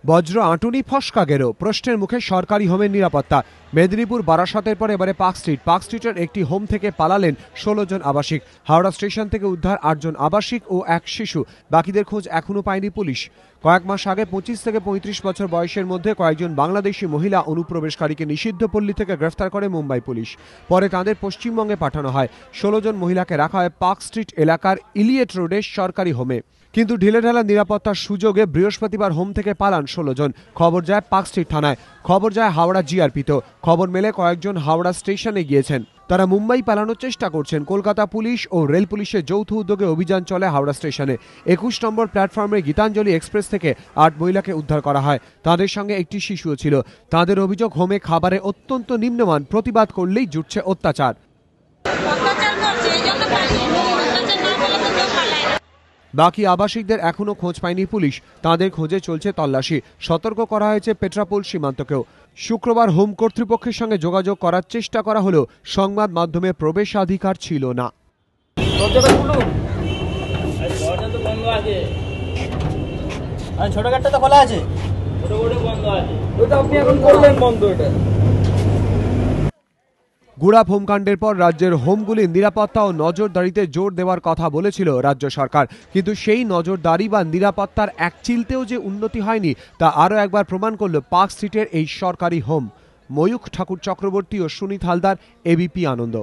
বজ্র আঁটুনি ফসকা গেল, প্রশ্নের মুখে সরকারি হোমের নিরাপত্তা। মেদিনীপুর বারাসাতের পর এবারে পার্ক স্ট্রিটের একটি হোম থেকে পালালেন 16 জন আবাসিক। হাওড়া স্টেশন থেকে উদ্ধার 8 জন আবাসিক ও এক শিশু। বাকিদের খোঁজ এখনো পায়নি পুলিশ। কয়েক মাস আগে 25 থেকে 35 বছর বয়সের মধ্যে কয়েকজন বাংলাদেশি মহিলা অনুপ্রবেশকারীকে নিষিদ্ধ পল্লী থেকে গ্রেফতার করে মুম্বাই পুলিশ। পরে তাঁদের পশ্চিমবঙ্গে পাঠানো হয়। 16 জন মহিলাকে রাখা হয় পার্ক স্ট্রিট এলাকার ইলিয়েট রোডের সরকারি হোমে। কিন্তু ঢিলেঢালা নিরাপত্তার সুযোগে বৃহস্পতিবার হোম থেকে পালান 16 জন। খবর যায় পার্ক স্ট্রিট থানায়, খবর যায় হাওড়া জিআরপিতে। খবর মেলে কয়েকজন হাওড়া স্টেশনে গিয়েছেন। তারা মুম্বাই পালানোর চেষ্টা করছেন। কলকাতা পুলিশ ও রেল পুলিশের যৌথ উদ্যোগে অভিযান চলে হাওড়া স্টেশনে। 21 নম্বর প্ল্যাটফর্মে গীতাঞ্জলি এক্সপ্রেস থেকে 8 মহিলাকে উদ্ধার করা হয়। তাদের সঙ্গে একটি শিশুও ছিল। তাদের অভিযোগ, হোমে খাবারে অত্যন্ত নিম্নমান, প্রতিবাদ করলেই জুটছে অত্যাচার। বাকি আবাসিকদের এখনো খোঁজ পায়নি পুলিশ। তাদের খোঁজে চলছে তল্লাশি। সতর্ক করা হয়েছে পেট্রাপোল সীমান্তকেও। শুক্রবার হোম কর্তৃপক্ষের সঙ্গে যোগাযোগ করার চেষ্টা করা হলেও সংবাদ মাধ্যমে প্রবেশাধিকার ছিল না। ছোট গেটটা তো খোলা আছে, ছোট গেট বন্ধ আছে। ওটা আপনি এখন করলেন বন্ধ। এটা গুড়াপ হোমকাণ্ডের পর রাজ্যের হোমগুলির নিরাপত্তা ও নজরদারিতে জোর দেওয়ার কথা বলেছিল রাজ্য সরকার। কিন্তু সেই নজরদারি বা নিরাপত্তার এক চিলতেও যে উন্নতি হয়নি তা আরও একবার প্রমাণ করল পার্ক স্ট্রিটের এই সরকারি হোম। ময়ূখ ঠাকুর চক্রবর্তী ও সুনীত হালদার, এবিপি আনন্দ।